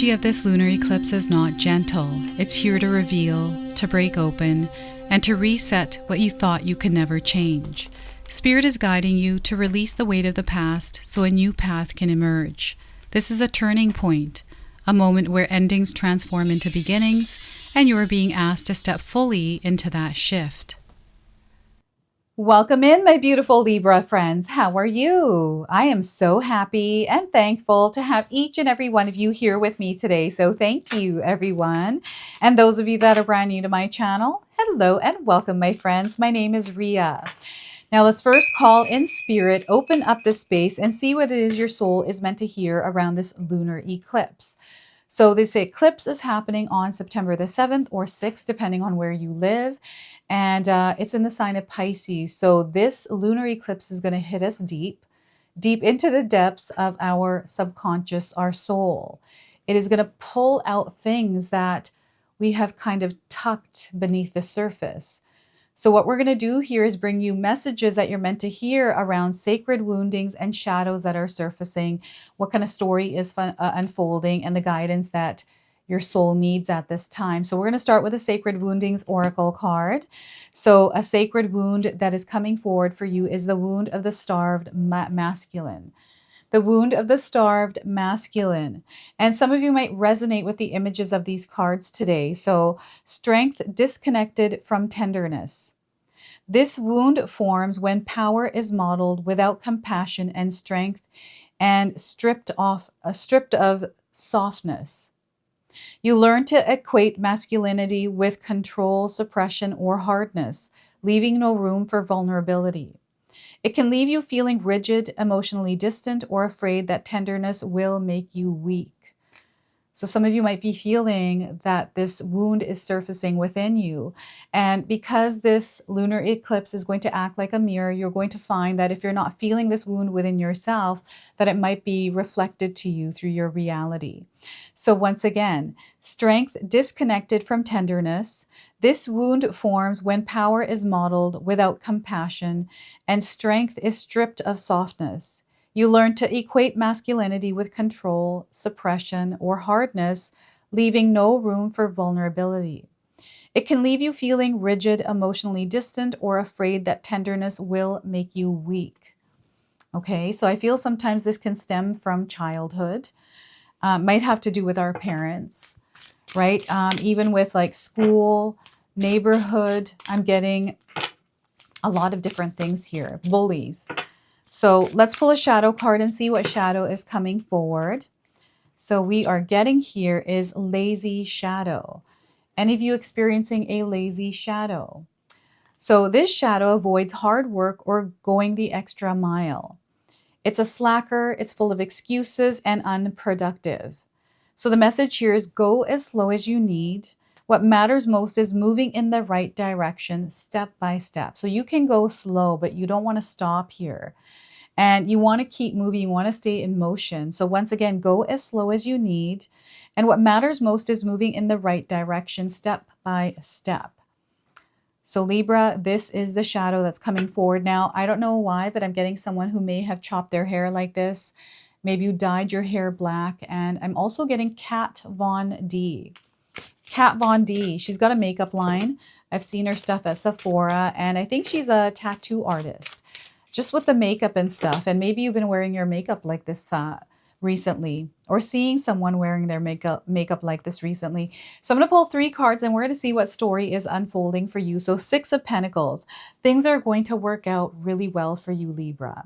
energy of this lunar eclipse is not gentle. It's here to reveal, to break open, and to reset what you thought you could never change. Spirit is guiding you to release the weight of the past so a new path can emerge. This is a turning point, a moment where endings transform into beginnings, and you are being asked to step fully into that shift. Welcome in, my beautiful Libra friends. How are you? I am so happy and thankful to have each and every one of you here with me today. So thank you, everyone. And those of you that are brand new to my channel, hello and welcome, my friends. My name is Ria. Now let's first call in spirit, open up this space and see what it is your soul is meant to hear around this lunar eclipse. So this eclipse is happening on September the 7th or 6th, depending on where you live. And it's in the sign of Pisces. So this lunar eclipse is going to hit us deep into the depths of our subconscious, our soul. It is going to pull out things that we have kind of tucked beneath the surface. So what we're going to do here is bring you messages that you're meant to hear around sacred woundings and shadows that are surfacing, what kind of story is unfolding, and the guidance that your soul needs at this time. So we're going to start with a Sacred Woundings Oracle card. So a sacred wound that is coming forward for you is the wound of the starved masculine. The wound of the starved masculine. And some of you might resonate with the images of these cards today. So strength disconnected from tenderness. This wound forms when power is modeled without compassion and strength and stripped of softness. You learn to equate masculinity with control, suppression, or hardness, leaving no room for vulnerability. It can leave you feeling rigid, emotionally distant, or afraid that tenderness will make you weak. So some of you might be feeling that this wound is surfacing within you. And because this lunar eclipse is going to act like a mirror, you're going to find that if you're not feeling this wound within yourself, that it might be reflected to you through your reality. So once again, strength disconnected from tenderness. This wound forms when power is modeled without compassion and strength is stripped of softness. You learn to equate masculinity with control, suppression, or hardness, leaving no room for vulnerability. It can leave you feeling rigid, emotionally distant, or afraid that tenderness will make you weak. Okay, so I feel sometimes this can stem from childhood, might have to do with our parents, right? Even with like school, neighborhood, I'm getting a lot of different things here. Bullies. So let's pull a shadow card and see what shadow is coming forward. So we are getting here is lazy shadow. Any of you experiencing a lazy shadow? So this shadow avoids hard work or going the extra mile. It's a slacker, it's full of excuses and unproductive. So the message here is go as slow as you need. What matters most is moving in the right direction, step by step. So you can go slow, but you don't want to stop here. And you want to keep moving, you want to stay in motion. So once again, go as slow as you need. And what matters most is moving in the right direction, step by step. So Libra, this is the shadow that's coming forward. Now, I don't know why, but I'm getting someone who may have chopped their hair like this. Maybe you dyed your hair black. And I'm also getting Kat Von D. Kat Von D, she's got a makeup line. I've seen her stuff at Sephora, and I think she's a tattoo artist. Just with the makeup and stuff. And maybe you've been wearing your makeup like this recently, or seeing someone wearing their makeup like this recently. So I'm going to pull 3 cards and we're going to see what story is unfolding for you. So 6 of Pentacles. Things are going to work out really well for you, Libra.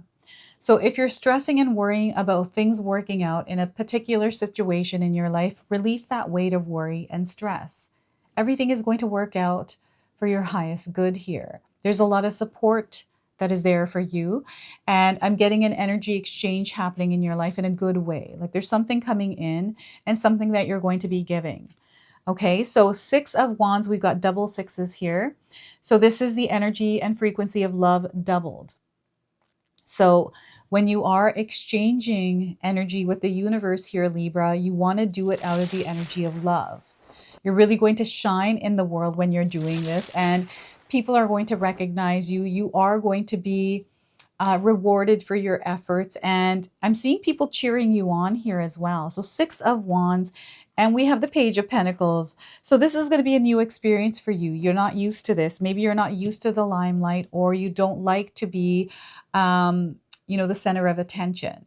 So if you're stressing and worrying about things working out in a particular situation in your life, release that weight of worry and stress. Everything is going to work out for your highest good here. There's a lot of support that is there for you. And I'm getting an energy exchange happening in your life in a good way. Like there's something coming in and something that you're going to be giving. Okay, so 6 of Wands, we've got double 6s here. So this is the energy and frequency of love doubled. So when you are exchanging energy with the universe here, Libra, you want to do it out of the energy of love. You're really going to shine in the world when you're doing this, and people are going to recognize you. You are going to be rewarded for your efforts, and I'm seeing people cheering you on here as well. So 6 of Wands, And we have the Page of Pentacles. So this is going to be a new experience for you. You're not used to this. Maybe you're not used to the limelight, or you don't like to be, the center of attention.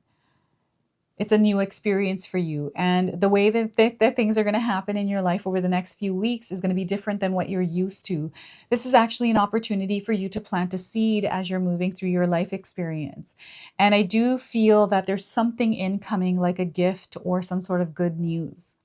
It's a new experience for you. And the way that things are going to happen in your life over the next few weeks is going to be different than what you're used to. This is actually an opportunity for you to plant a seed as you're moving through your life experience. And I do feel that there's something incoming, like a gift or some sort of good news.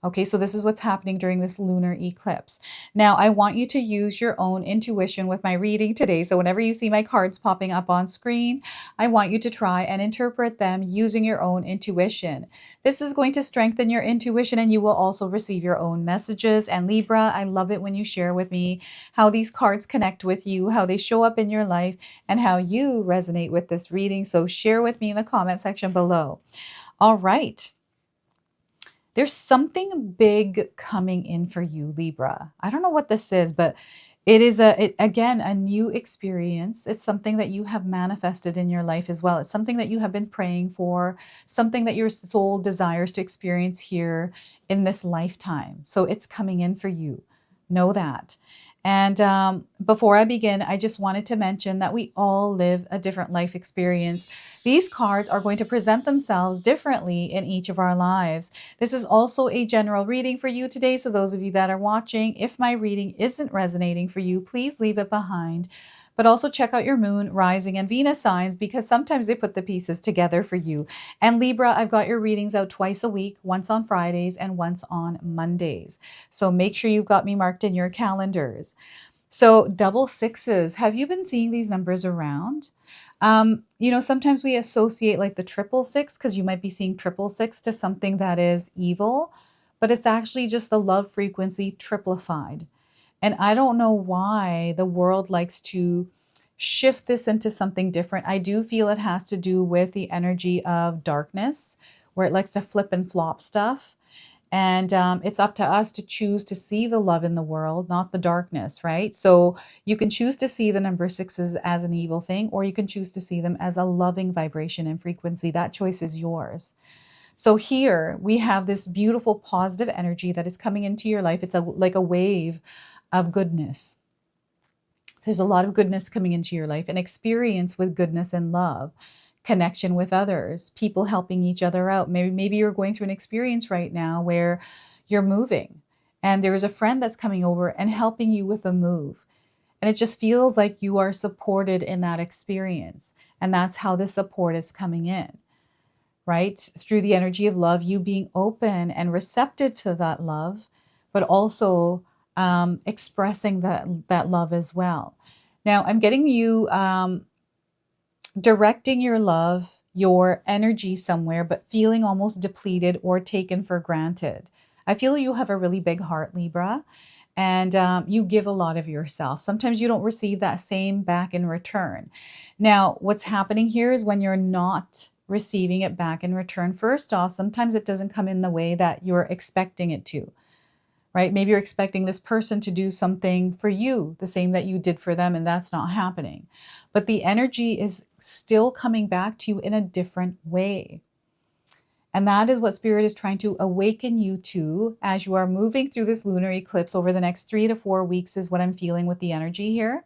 Okay, so this is what's happening during this lunar eclipse. Now, I want you to use your own intuition with my reading today. So whenever you see my cards popping up on screen, I want you to try and interpret them using your own intuition. This is going to strengthen your intuition, and you will also receive your own messages. And Libra, I love it when you share with me how these cards connect with you, how they show up in your life, and how you resonate with this reading. So share with me in the comment section below. All right. There's something big coming in for you, Libra. I don't know what this is, but it is, again, a new experience. It's something that you have manifested in your life as well. It's something that you have been praying for, something that your soul desires to experience here in this lifetime. So it's coming in for you. Know that. And before I begin, I just wanted to mention that we all live a different life experience. These cards are going to present themselves differently in each of our lives. This is also a general reading for you today. So those of you that are watching, if my reading isn't resonating for you, please leave it behind. But also check out your moon, rising, and Venus signs, because sometimes they put the pieces together for you. And Libra, I've got your readings out twice a week, once on Fridays and once on Mondays. So make sure you've got me marked in your calendars. So double sixes, have you been seeing these numbers around? Sometimes we associate like the triple six, because you might be seeing triple six to something that is evil, but it's actually just the love frequency triplified. And I don't know why the world likes to shift this into something different. I do feel it has to do with the energy of darkness, where it likes to flip and flop stuff. And it's up to us to choose to see the love in the world, not the darkness, right? So you can choose to see the number sixes as an evil thing, or you can choose to see them as a loving vibration and frequency. That choice is yours. So here we have this beautiful positive energy that is coming into your life. It's like a wave of goodness. There's a lot of goodness coming into your life, an experience with goodness and love, connection with others, people helping each other out. Maybe you're going through an experience right now where you're moving and there is a friend that's coming over and helping you with a move. And it just feels like you are supported in that experience. And that's how the support is coming in, right? Through the energy of love, you being open and receptive to that love, but also expressing that love as well. Now, I'm getting you directing your love, your energy somewhere, but feeling almost depleted or taken for granted. I feel you have a really big heart, Libra, and you give a lot of yourself. Sometimes you don't receive that same back in return. Now, what's happening here is when you're not receiving it back in return, first off, sometimes it doesn't come in the way that you're expecting it to. Right? Maybe you're expecting this person to do something for you, the same that you did for them, and that's not happening. But the energy is still coming back to you in a different way. And that is what Spirit is trying to awaken you to as you are moving through this lunar eclipse over the next 3 to 4 weeks, is what I'm feeling with the energy here.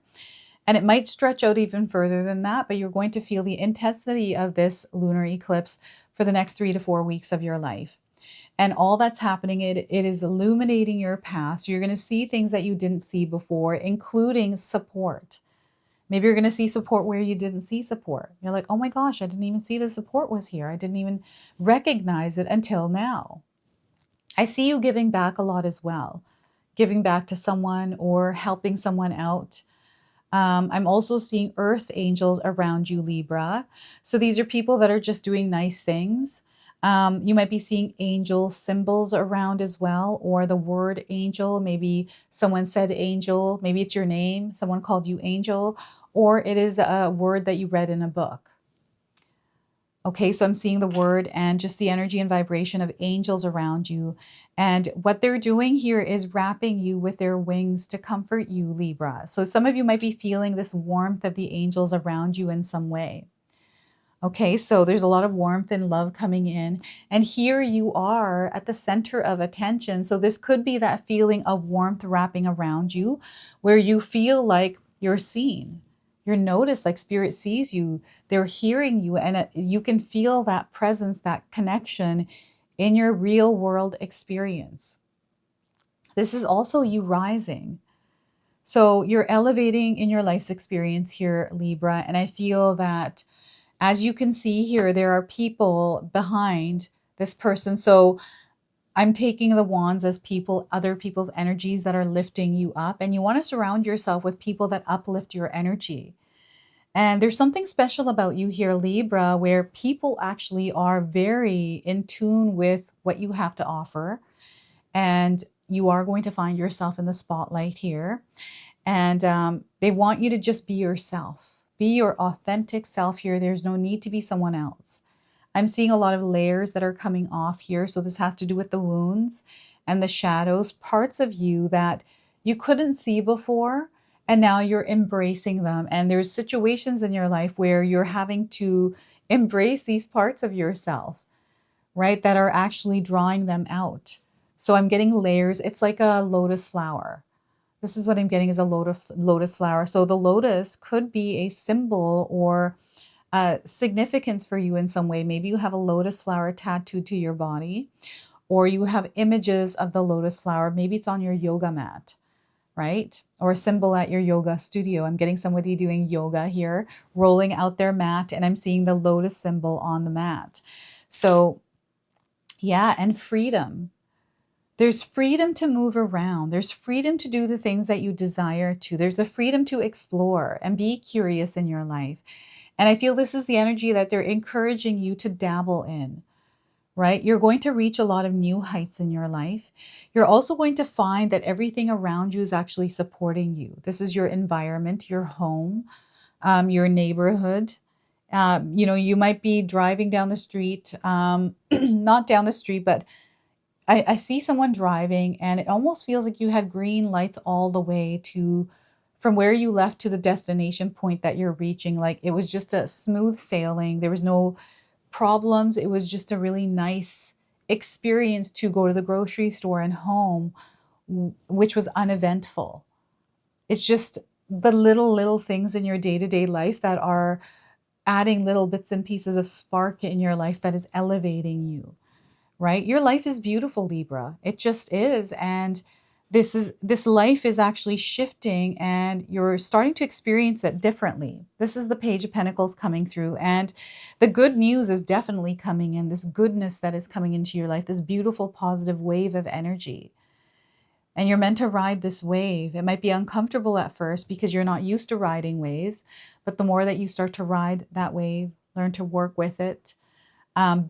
And it might stretch out even further than that, but you're going to feel the intensity of this lunar eclipse for the next 3 to 4 weeks of your life. And all that's happening, it is illuminating your past. You're going to see things that you didn't see before, including support. Maybe you're going to see support where you didn't see support. You're like, oh my gosh, I didn't even see the support was here. I didn't even recognize it until now. I see you giving back a lot as well, giving back to someone or helping someone out. I'm also seeing earth angels around you, Libra. So these are people that are just doing nice things. You might be seeing angel symbols around as well, or the word angel. Maybe someone said angel. Maybe it's your name. Someone called you angel, or it is a word that you read in a book. Okay, so I'm seeing the word and just the energy and vibration of angels around you. And what they're doing here is wrapping you with their wings to comfort you, Libra. So some of you might be feeling this warmth of the angels around you in some way. Okay, so there's a lot of warmth and love coming in. And here you are at the center of attention. So this could be that feeling of warmth wrapping around you where you feel like you're seen. You're noticed, like spirit sees you, they're hearing you, and you can feel that presence, that connection in your real world experience. This is also you rising. So you're elevating in your life's experience here, Libra. And I feel that as you can see here, there are people behind this person. So I'm taking the wands as people, other people's energies that are lifting you up. And you want to surround yourself with people that uplift your energy. And there's something special about you here, Libra, where people actually are very in tune with what you have to offer. And you are going to find yourself in the spotlight here. And they want you to just be yourself. Be your authentic self here. There's no need to be someone else. I'm seeing a lot of layers that are coming off here. So this has to do with the wounds and the shadows, parts of you that you couldn't see before. And now you're embracing them. And there's situations in your life where you're having to embrace these parts of yourself, right? That are actually drawing them out. So I'm getting layers. It's like a lotus flower. This is what I'm getting is a lotus flower. So the lotus could be a symbol or significance for you in some way. Maybe you have a lotus flower tattooed to your body, or you have images of the lotus flower. Maybe it's on your yoga mat, right? Or a symbol at your yoga studio. I'm getting somebody doing yoga here, rolling out their mat, and I'm seeing the lotus symbol on the mat. So, yeah, and freedom. There's freedom to move around. There's freedom to do the things that you desire to. There's the freedom to explore and be curious in your life. And I feel this is the energy that they're encouraging you to dabble in, right? You're going to reach a lot of new heights in your life. You're also going to find that everything around you is actually supporting you. This is your environment, your home, your neighborhood. You might be driving down the street, not down the street, but I see someone driving and it almost feels like you had green lights all the way to from where you left to the destination point that you're reaching. Like it was just a smooth sailing. There was no problems. It was just a really nice experience to go to the grocery store and home, which was uneventful. It's just the little things in your day-to-day life that are adding little bits and pieces of spark in your life that is elevating you, right? Your life is beautiful, Libra. It just is. And this life is actually shifting and you're starting to experience it differently. This is the Page of Pentacles coming through. And the good news is definitely coming in, this goodness that is coming into your life, this beautiful positive wave of energy. And you're meant to ride this wave. It might be uncomfortable at first because you're not used to riding waves, but the more that you start to ride that wave, learn to work with it,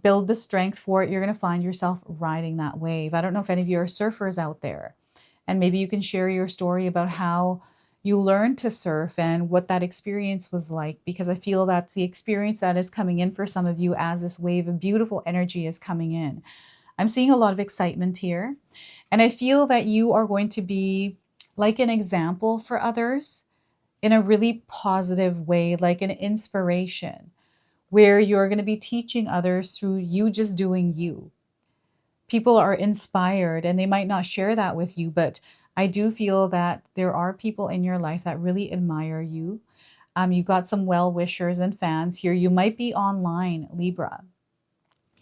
build the strength for it, you're going to find yourself riding that wave. I don't know if any of you are surfers out there, and maybe you can share your story about how you learned to surf and what that experience was like, because I feel that's the experience that is coming in for some of you as this wave of beautiful energy is coming in. I'm seeing a lot of excitement here, and I feel that you are going to be like an example for others in a really positive way, like an inspiration where you're going to be teaching others through you just doing you. People are inspired and they might not share that with you, but I do feel that there are people in your life that really admire you. You've got some well-wishers and fans here. You might be online, Libra.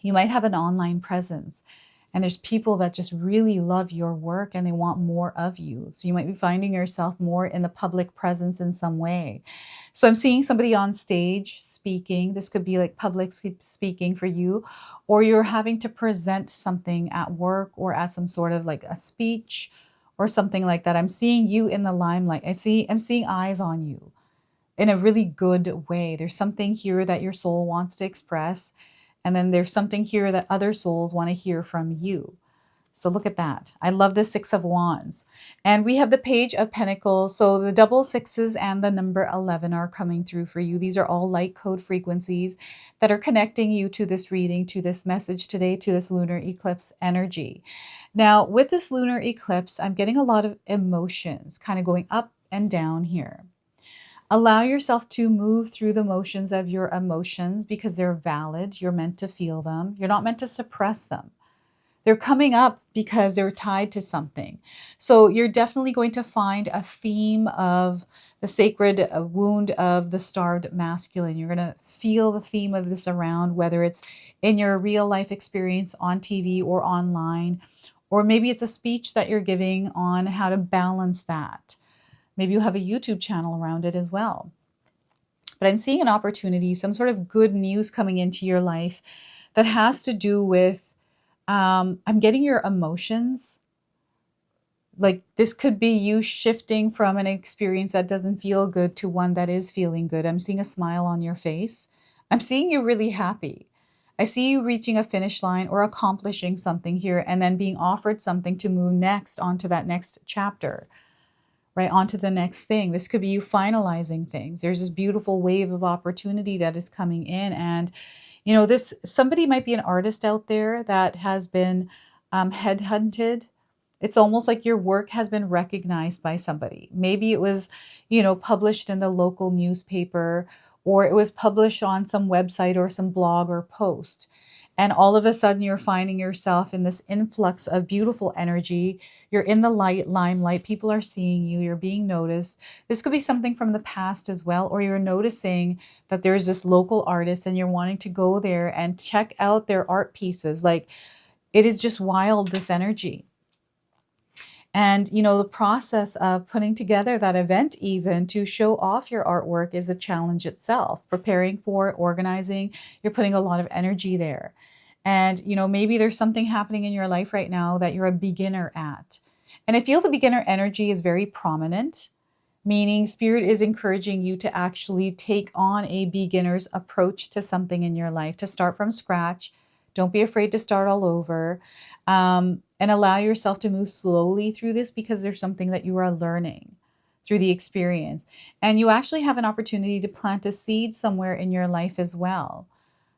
You might have an online presence. And there's people that just really love your work and they want more of you. So you might be finding yourself more in the public presence in some way. So I'm seeing somebody on stage speaking. This could be like public speaking for you, or you're having to present something at work or at some sort of like a speech or something like that. I'm seeing you in the limelight. I'm seeing eyes on you in a really good way. There's something here that your soul wants to express. And then there's something here that other souls want to hear from you. So look at that. I love the Six of Wands. And we have the Page of Pentacles. So the double sixes and the number 11 are coming through for you. These are all light code frequencies that are connecting you to this reading, to this message today, to this lunar eclipse energy. Now, with this lunar eclipse, I'm getting a lot of emotions kind of going up and down here. Allow yourself to move through the motions of your emotions because they're valid. You're meant to feel them. You're not meant to suppress them. They're coming up because they're tied to something. So you're definitely going to find a theme of the sacred wound of the starved masculine. You're going to feel the theme of this around, whether it's in your real life experience on TV or online, or maybe it's a speech that you're giving on how to balance that. Maybe you have a YouTube channel around it as well. But I'm seeing an opportunity, some sort of good news coming into your life that has to do with, I'm getting your emotions. Like this could be you shifting from an experience that doesn't feel good to one that is feeling good. I'm seeing a smile on your face. I'm seeing you really happy. I see you reaching a finish line or accomplishing something here and then being offered something to move next onto that next chapter, right? Onto the next thing. This could be you finalizing things. There's this beautiful wave of opportunity that is coming in. And, you know, this somebody might be an artist out there that has been headhunted. It's almost like your work has been recognized by somebody. Maybe it was, you know, published in the local newspaper, or it was published on some website or some blog or post. And all of a sudden, you're finding yourself in this influx of beautiful energy. You're in the limelight. People are seeing you. You're being noticed. This could be something from the past as well, or you're noticing that there's this local artist and you're wanting to go there and check out their art pieces. Like it is just wild, this energy. And, you know, the process of putting together that event, even to show off your artwork, is a challenge itself. Preparing for it, organizing, you're putting a lot of energy there. And, you know, maybe there's something happening in your life right now that you're a beginner at. And I feel the beginner energy is very prominent, meaning spirit is encouraging you to actually take on a beginner's approach to something in your life, to start from scratch. Don't be afraid to start all over, and allow yourself to move slowly through this because there's something that you are learning through the experience. And you actually have an opportunity to plant a seed somewhere in your life as well,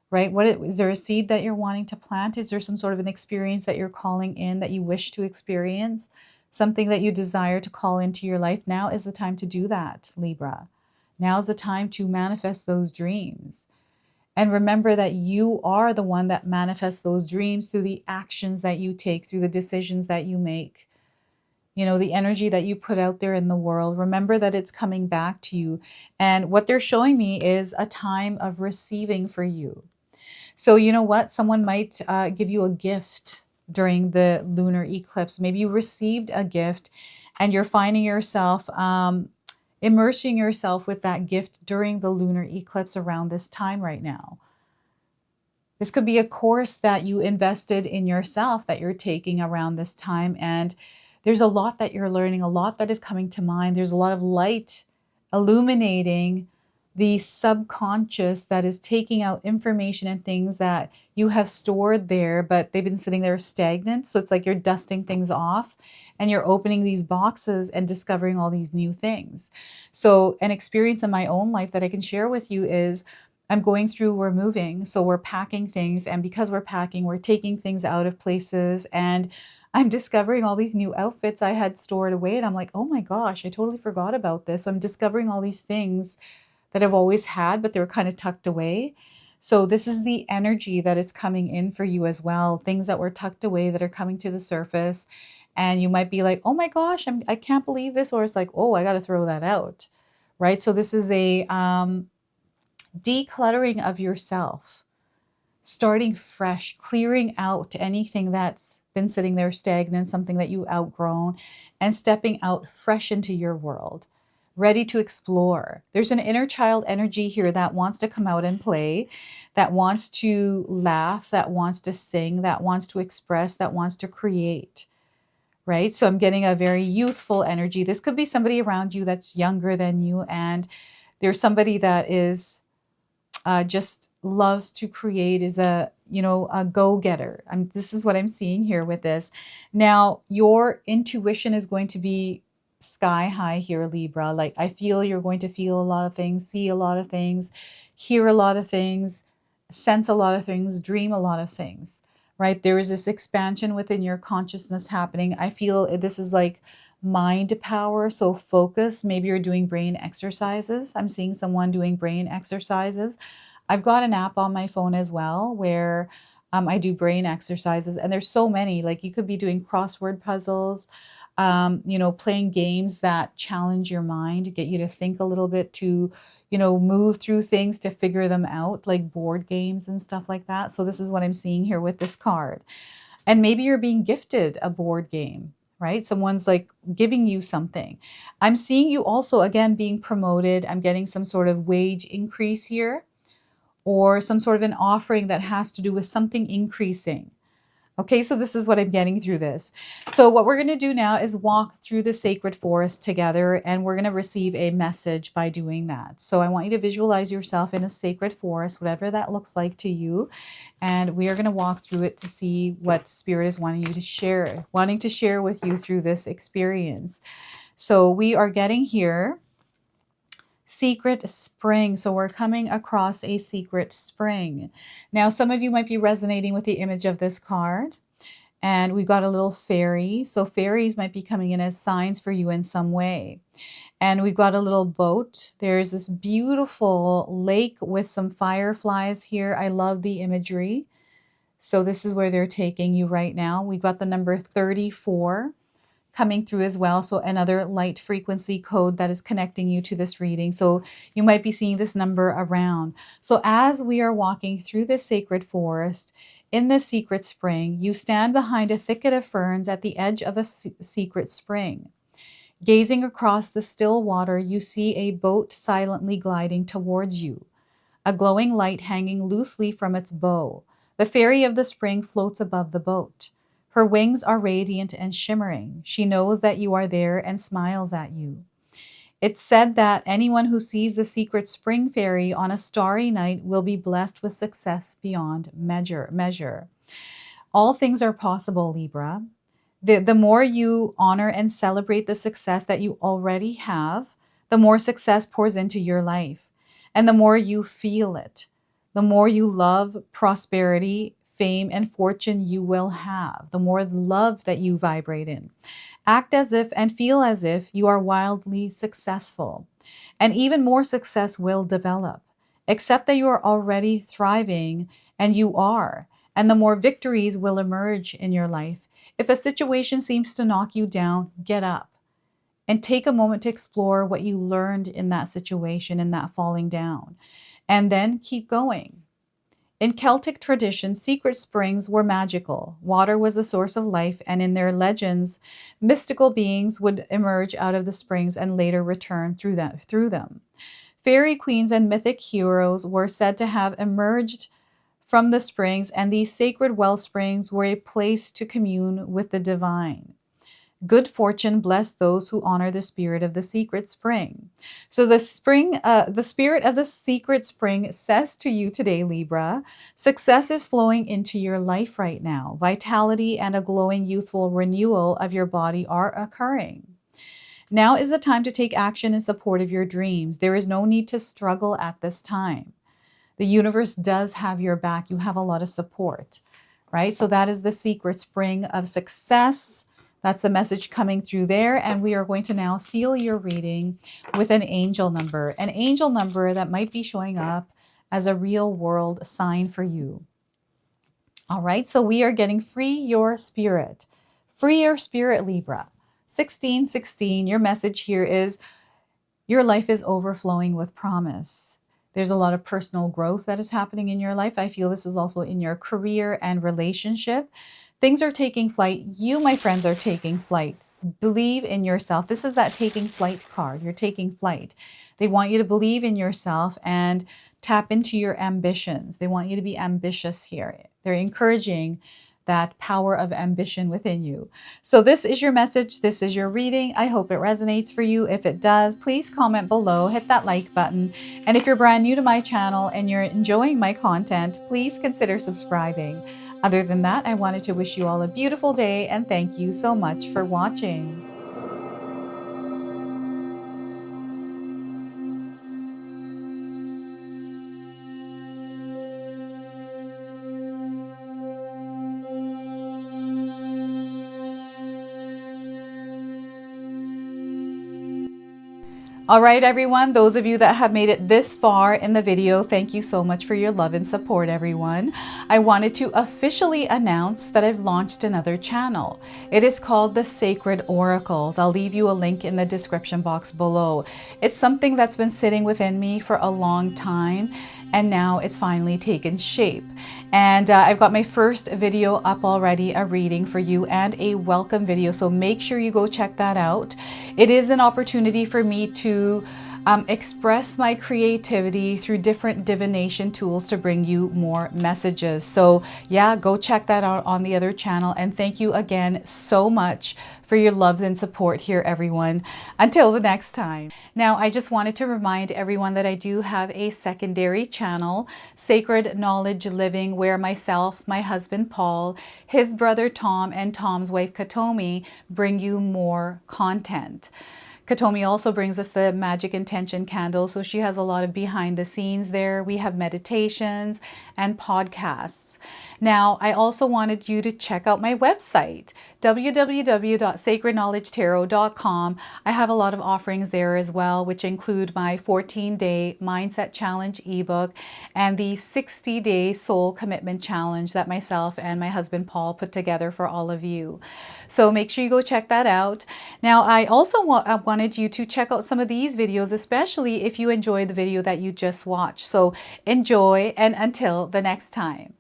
right? Is there a seed that you're wanting to plant? Is there some sort of an experience that you're calling in that you wish to experience? Something that you desire to call into your life? Now is the time to do that, Libra. Now is the time to manifest those dreams. And remember that you are the one that manifests those dreams through the actions that you take, through the decisions that you make, you know, the energy that you put out there in the world. Remember that it's coming back to you. And what they're showing me is a time of receiving for you. So, you know what? Someone might give you a gift during the lunar eclipse. Maybe you received a gift and you're finding yourself immersing yourself with that gift during the lunar eclipse around this time right now. This could be a course that you invested in yourself that you're taking around this time. And there's a lot that you're learning, a lot that is coming to mind. There's a lot of light illuminating the subconscious that is taking out information and things that you have stored there, but they've been sitting there stagnant. So it's like you're dusting things off and you're opening these boxes and discovering all these new things. So an experience in my own life that I can share with you is we're moving, so we're packing things. And because we're packing, we're taking things out of places. And I'm discovering all these new outfits I had stored away. And I'm like, oh my gosh, I totally forgot about this. So I'm discovering all these things that I've always had, but they're kind of tucked away. So this is the energy that is coming in for you as well. Things that were tucked away that are coming to the surface. And you might be like, oh my gosh, I can't believe this. Or it's like, oh, I got to throw that out. Right. So this is a decluttering of yourself, starting fresh, clearing out anything that's been sitting there stagnant, something that you outgrown, and stepping out fresh into your world, ready to explore. There's an inner child energy here that wants to come out and play, that wants to laugh, that wants to sing, that wants to express, that wants to create. Right? So I'm getting a very youthful energy. This could be somebody around you that's younger than you, and there's somebody that is just loves to create, is a go-getter. This is what I'm seeing here with this. Now, your intuition is going to be sky high here, Libra. Like I feel you're going to feel a lot of things, see a lot of things, hear a lot of things, sense a lot of things, dream a lot of things, right? There is this expansion within your consciousness happening. I feel this is like mind power, so focus. Maybe you're doing brain exercises. I'm seeing someone doing brain exercises. I've got an app on my phone as well where I do brain exercises, and there's so many. Like you could be doing crossword puzzles, playing games that challenge your mind, get you to think a little bit, to, move through things, to figure them out, like board games and stuff like that. So this is what I'm seeing here with this card. And maybe you're being gifted a board game, right? Someone's like giving you something. I'm seeing you also, again, being promoted. I'm getting some sort of wage increase here, or some sort of an offering that has to do with something increasing. Okay, so this is what I'm getting through this. So what we're going to do now is walk through the sacred forest together, and we're going to receive a message by doing that. So I want you to visualize yourself in a sacred forest, whatever that looks like to you. And we are going to walk through it to see what Spirit is wanting to share with you through this experience. So we are getting here secret spring. So we're coming across a secret spring. Now, some of you might be resonating with the image of this card. And we've got a little fairy. So fairies might be coming in as signs for you in some way. And we've got a little boat. There's this beautiful lake with some fireflies here. I love the imagery. So this is where they're taking you right now. We've got the number 34 coming through as well. So another light frequency code that is connecting you to this reading. So you might be seeing this number around. So as we are walking through this sacred forest, in this secret spring, you stand behind a thicket of ferns at the edge of a secret spring. Gazing across the still water, you see a boat silently gliding towards you, a glowing light hanging loosely from its bow. The fairy of the spring floats above the boat. Her wings are radiant and shimmering. She knows that you are there and smiles at you. It's said that anyone who sees the secret spring fairy on a starry night will be blessed with success beyond measure. All things are possible, Libra. The more you honor and celebrate the success that you already have, the more success pours into your life. And the more you feel it, the more you love prosperity, fame, and fortune you will have, the more love that you vibrate in. Act as if and feel as if you are wildly successful. And even more success will develop. Accept that you are already thriving, and you are. And the more victories will emerge in your life. If a situation seems to knock you down, get up and take a moment to explore what you learned in that situation, in that falling down, and then keep going. In Celtic tradition, secret springs were magical. Water was a source of life, and in their legends, mystical beings would emerge out of the springs and later return through them. Fairy queens and mythic heroes were said to have emerged from the springs, and these sacred well springs were a place to commune with the divine. Good fortune bless those who honor the spirit of the secret spring. So the spirit of the secret spring says to you today, Libra, success is flowing into your life right now. Vitality and a glowing youthful renewal of your body are occurring. Now is the time to take action in support of your dreams. There is no need to struggle at this time. The universe does have your back. You have a lot of support, right? So that is the secret spring of success. That's the message coming through there. And we are going to now seal your reading with an angel number that might be showing up as a real world sign for you. All right, so we are getting free your spirit. Free your spirit, Libra. 1616, your message here is your life is overflowing with promise. There's a lot of personal growth that is happening in your life. I feel this is also in your career and relationship. Things are taking flight. You, my friends, are taking flight. Believe in yourself. This is that taking flight card. You're taking flight. They want you to believe in yourself and tap into your ambitions. They want you to be ambitious here. They're encouraging that power of ambition within you. So this is your message. This is your reading. I hope it resonates for you. If it does, please comment below, hit that like button. And if you're brand new to my channel and you're enjoying my content, please consider subscribing. Other than that, I wanted to wish you all a beautiful day and thank you so much for watching. All right, everyone, those of you that have made it this far in the video, thank you so much for your love and support, everyone. I wanted to officially announce that I've launched another channel. It is called The Sacred Oracles. I'll leave you a link in the description box below. It's something that's been sitting within me for a long time, and now it's finally taken shape. And I've got my first video up already, a reading for you and a welcome video. So make sure you go check that out. It is an opportunity for me to express my creativity through different divination tools to bring you more messages. So yeah, go check that out on the other channel. And thank you again so much for your love and support here, everyone. Until the next time. Now, I just wanted to remind everyone that I do have a secondary channel, Sacred Knowledge Living, where myself, my husband Paul, his brother Tom, and Tom's wife Katomi bring you more content. Katomi also brings us the Magic Intention candle, so she has a lot of behind the scenes there. We have meditations and podcasts. Now, I also wanted you to check out my website, www.sacredknowledgetarot.com. I have a lot of offerings there as well, which include my 14-day Mindset Challenge ebook and the 60-day Soul Commitment Challenge that myself and my husband Paul put together for all of you. So make sure you go check that out. Now, I also wanted you to check out some of these videos, especially if you enjoyed the video that you just watched. So enjoy, and until the next time.